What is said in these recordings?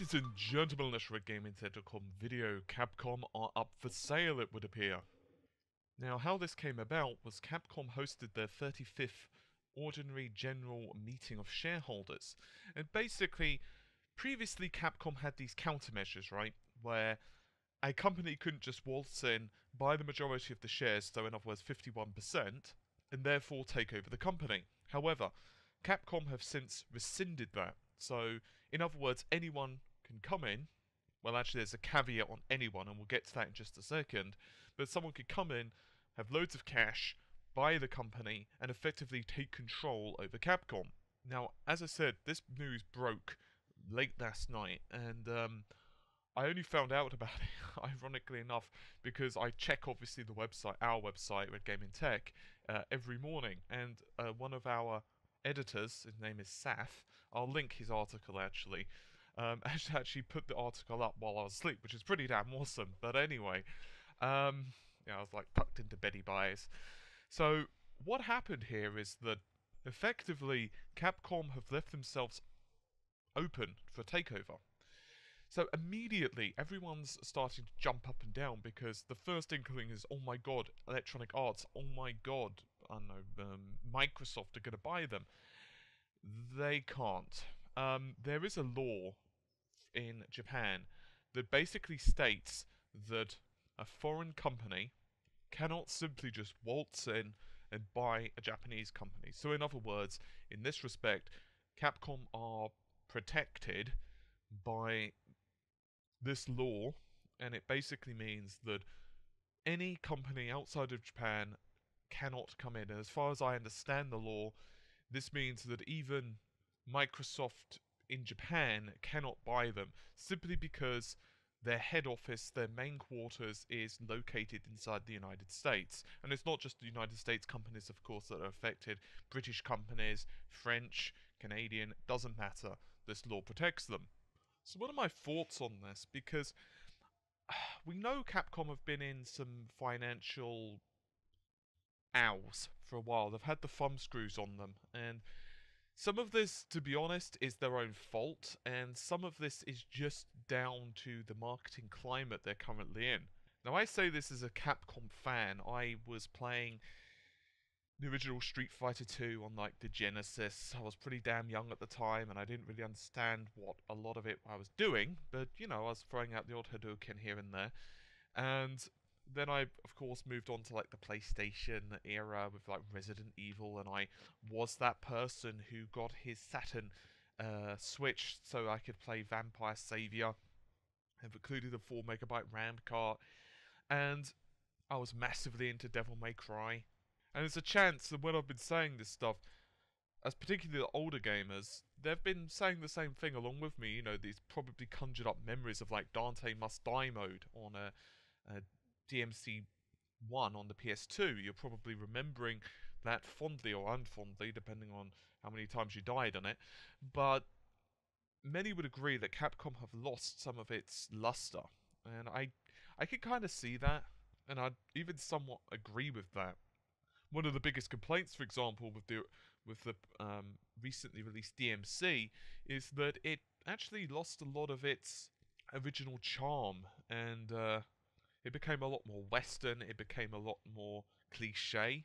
Ladies and gentlemen, let's Red Gaming.com video. Capcom are up for sale, it would appear. Now, how this came about was Capcom hosted their 35th Ordinary General Meeting of Shareholders. And basically, previously Capcom had these countermeasures, right? Where a company couldn't just waltz in, buy the majority of the shares, so in other words 51%, and therefore take over the company. However, Capcom have since rescinded that. So, in other words, anyone can come in. Well, actually, there's a caveat on anyone, and we'll get to that in just a second. But someone could come in, have loads of cash, buy the company, and effectively take control over Capcom. Now, as I said, this news broke late last night, and I only found out about it, ironically enough, because I check, obviously, the website, our website, Red Gaming Tech, every morning, and one of our editors, his name is Saf, I'll link his article actually, actually put the article up while I was asleep, which is pretty damn awesome. But anyway, yeah, I was like tucked into beddy bias. So what happened here is that effectively Capcom have left themselves open for a takeover. So immediately everyone's starting to jump up and down because the first inkling is, oh my god, Electronic Arts, oh my god, I don't know, Microsoft are going to buy them. They can't. There is a law in Japan that basically states that a foreign company cannot simply just waltz in and buy a Japanese company. So in other words, in this respect, Capcom are protected by this law, and it basically means that any company outside of Japan cannot come in. And as far as I understand the law, this means that even Microsoft in Japan cannot buy them, simply because their head office, their main quarters, is located inside the United States. And it's not just the United States companies, of course, that are affected. British companies, French, Canadian, doesn't matter. This law protects them. So what are my thoughts on this? Because we know Capcom have been in some financial ows for a while. They've had the thumbscrews on them, and some of this, to be honest, is their own fault, and some of this is just down to the marketing climate they're currently in. Now, I say this as a Capcom fan. I was playing the original Street Fighter 2 on like the Genesis. I was pretty damn young at the time, and I didn't really understand what a lot of it I was doing, but you know, I was throwing out the odd Hadouken here and there. And then I, of course, moved on to like the PlayStation era with like Resident Evil, and I was that person who got his Saturn Switch so I could play Vampire Savior. I've included a 4MB RAM cart, and I was massively into Devil May Cry. And there's a chance that when I've been saying this stuff, as particularly the older gamers, they've been saying the same thing along with me. You know, these probably conjured up memories of like Dante Must Die mode on a DMC1 on the PS2. You're probably remembering that fondly or unfondly, depending on how many times you died on it. But many would agree that Capcom have lost some of its luster, and I can kind of see that, and I'd even somewhat agree with that. One of the biggest complaints, for example, with the recently released DMC is that it actually lost a lot of its original charm, and it became a lot more Western, it became a lot more cliche,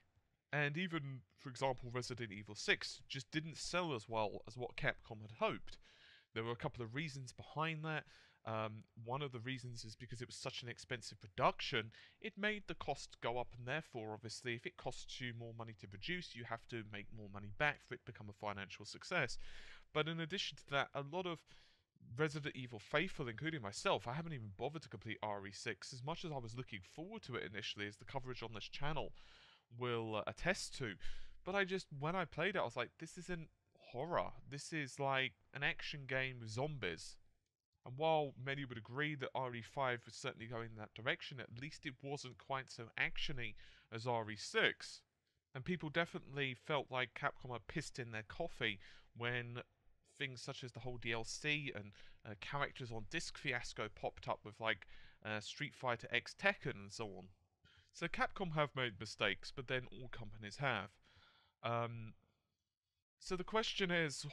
and even, for example, Resident Evil 6 just didn't sell as well as what Capcom had hoped. There were a couple of reasons behind that. One of the reasons is because it was such an expensive production, it made the cost go up, and therefore, obviously, if it costs you more money to produce, you have to make more money back for it to become a financial success. But in addition to that, a lot of Resident Evil faithful, including myself, I haven't even bothered to complete RE6, as much as I was looking forward to it initially, as the coverage on this channel will attest to. But when I played it, I was like, this isn't horror. This is like an action game with zombies. And while many would agree that RE5 was certainly going in that direction, at least it wasn't quite so actiony as RE6. And people definitely felt like Capcom had pissed in their coffee when things such as the whole DLC and characters on disc fiasco popped up with like Street Fighter X Tekken and so on. So Capcom have made mistakes, but then all companies have. So the question is,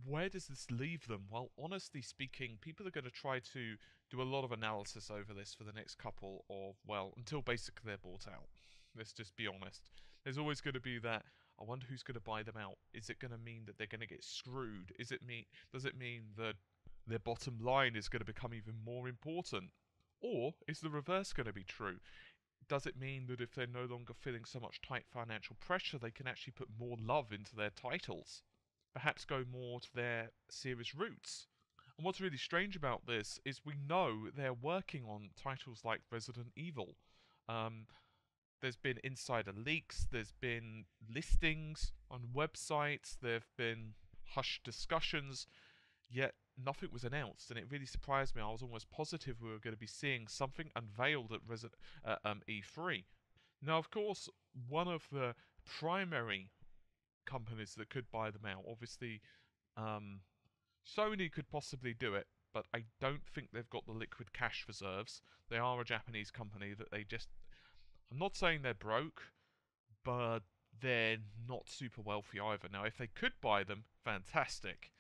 where does this leave them? Well, honestly speaking, people are going to try to do a lot of analysis over this for the next couple of, well, until basically they're bought out. Let's just be honest. There's always going to be that, I wonder who's going to buy them out. Is it going to mean that they're going to get screwed? Does it mean that their bottom line is going to become even more important? Or is the reverse going to be true? Does it mean that if they're no longer feeling so much tight financial pressure, they can actually put more love into their titles? Perhaps go more to their series roots? And what's really strange about this is we know they're working on titles like Resident Evil. There's been insider leaks, there's been listings on websites, there have been hushed discussions, yet nothing was announced, and it really surprised me. I was almost positive we were going to be seeing something unveiled at E3. Now, of course, one of the primary companies that could buy them out, obviously, Sony could possibly do it, but I don't think they've got the liquid cash reserves. They are a Japanese company that they just... I'm not saying they're broke, but they're not super wealthy either. Now, if they could buy them, fantastic.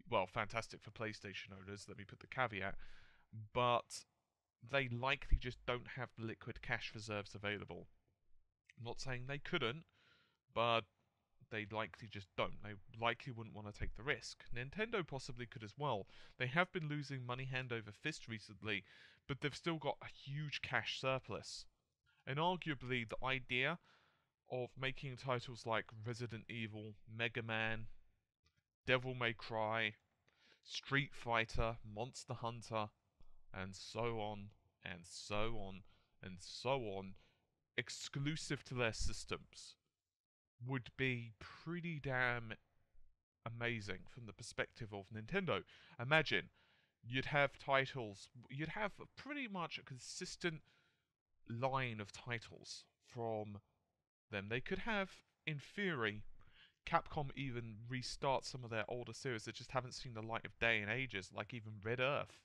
Well, fantastic for PlayStation owners, let me put the caveat. But they likely just don't have the liquid cash reserves available. I'm not saying they couldn't, but they likely just don't. They likely wouldn't want to take the risk. Nintendo possibly could as well. They have been losing money hand over fist recently, but they've still got a huge cash surplus. And arguably, the idea of making titles like Resident Evil, Mega Man, Devil May Cry, Street Fighter, Monster Hunter, and so on, and so on, and so on, exclusive to their systems, would be pretty damn amazing from the perspective of Nintendo. Imagine, you'd have titles, you'd have pretty much a consistent line of titles from them. They could have, in theory, Capcom even restart some of their older series that just haven't seen the light of day in ages, like even Red Earth.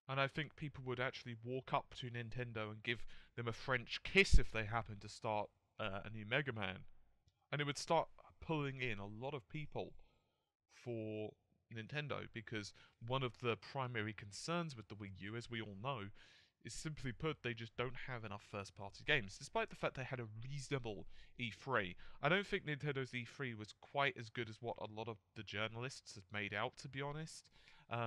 And I think people would actually walk up to Nintendo and give them a French kiss if they happen to start a new Mega Man. And it would start pulling in a lot of people for Nintendo, because one of the primary concerns with the Wii U, as we all know, is simply put, they just don't have enough first-party games, despite the fact they had a reasonable E3. I don't think Nintendo's E3 was quite as good as what a lot of the journalists have made out, to be honest.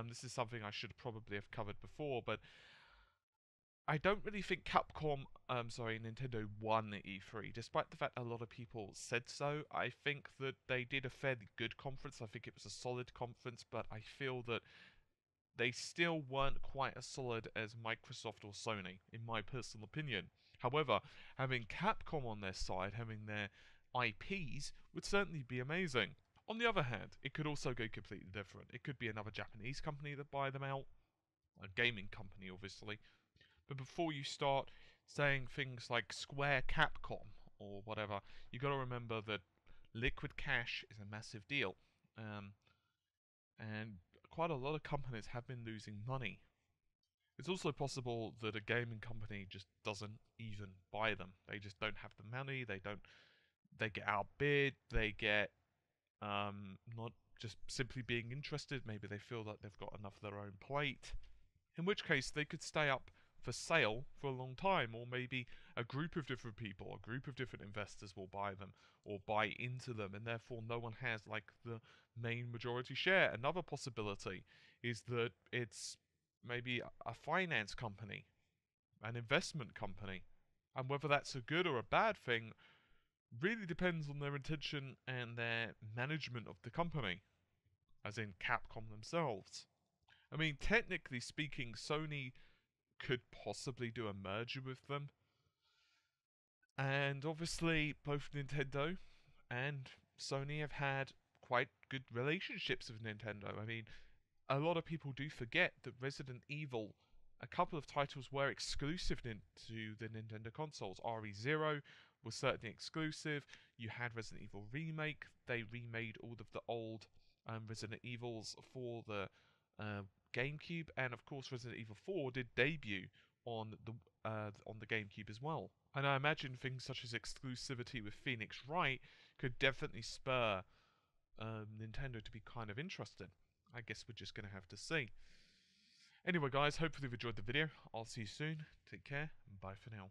This is something I should probably have covered before, but I don't really think Nintendo won the E3, despite the fact a lot of people said so. I think that they did a fairly good conference. I think it was a solid conference, but I feel that they still weren't quite as solid as Microsoft or Sony, in my personal opinion. However, having Capcom on their side, having their IPs, would certainly be amazing. On the other hand, it could also go completely different. It could be another Japanese company that buy them out, a gaming company, obviously. But before you start saying things like Square Capcom or whatever, you got to remember that liquid cash is a massive deal. And quite a lot of companies have been losing money. It's also possible that a gaming company just doesn't even buy them. They just don't have the money. They get outbid. They get not just simply being interested. Maybe they feel that they've got enough of their own plate. In which case, they could stay up for sale for a long time, or maybe a group of different people, a group of different investors will buy them or buy into them, and therefore no one has like the main majority share. Another possibility is that it's maybe a finance company, an investment company, and whether that's a good or a bad thing really depends on their intention and their management of the company, as in Capcom themselves. I mean, technically speaking, Sony could possibly do a merger with them. And obviously, both Nintendo and Sony have had quite good relationships with Nintendo. I mean, a lot of people do forget that Resident Evil, a couple of titles were exclusive to the Nintendo consoles. RE0 was certainly exclusive. You had Resident Evil Remake. They remade all of the old Resident Evils for the GameCube, and of course Resident Evil 4 did debut on the GameCube as well. And I imagine things such as exclusivity with Phoenix Wright could definitely spur Nintendo to be kind of interested. I guess we're just going to have to see. Anyway guys, hopefully you've enjoyed the video. I'll see you soon. Take care, and bye for now.